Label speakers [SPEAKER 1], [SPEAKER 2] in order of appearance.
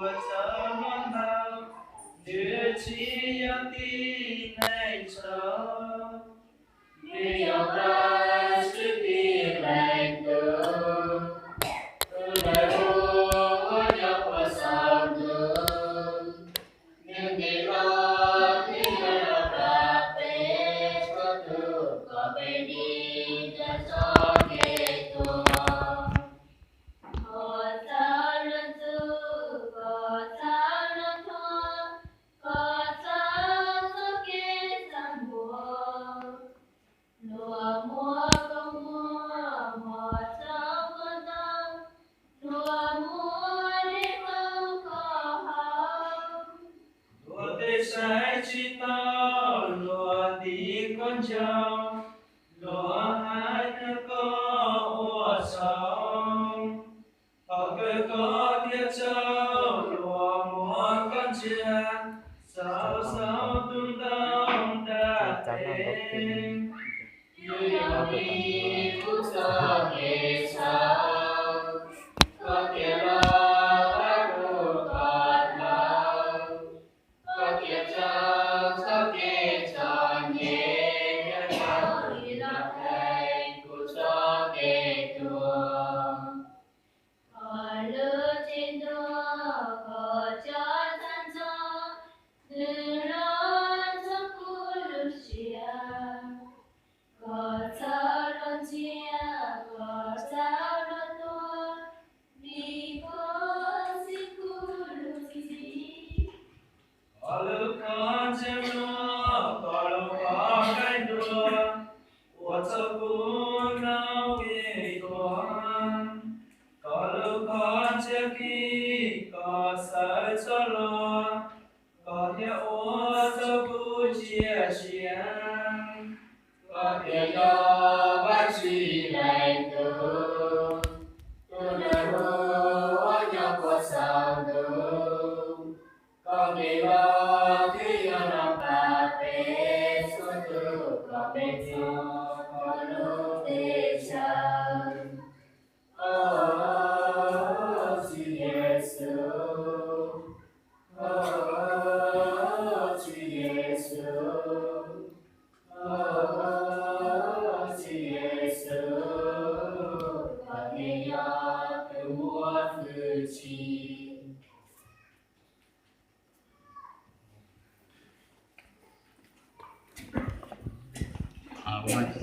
[SPEAKER 1] 我怎么能日记要的内愁？没有了是的来的，来我要过上的，年底了，你要把背着的，把背你的上给多。我早人走，我早人拖，我早走给咱我。罗摩公摩，摩早个当，罗摩的好可好。罗的晒起刀，罗的干椒，罗海的高我上。好个高的州，罗摩干家，稍稍动荡的天。又要你不做给唱，可别了白不干了，可别唱唱给唱也要一了开不做给多。可乐见多，可叫咱做，日落做不露西啊。可早了家，可早了多，你可辛苦了自己。Kalau kau jenuh, kalau kau gaduh, wajahku nawi Tuhan. Kalau kau jeki, kau sajalah, kau dia wajahku sia-sia. Kau dia dapat silai tu, tu dah wajah pasal tu. Con đi lo thì nó bà bê số tư có bê cho có lúc đi chân. Oh, Chúa Giêsu, oh, Chúa Giêsu, oh, Chúa Giêsu, con đi lo từ mua từ chi. What?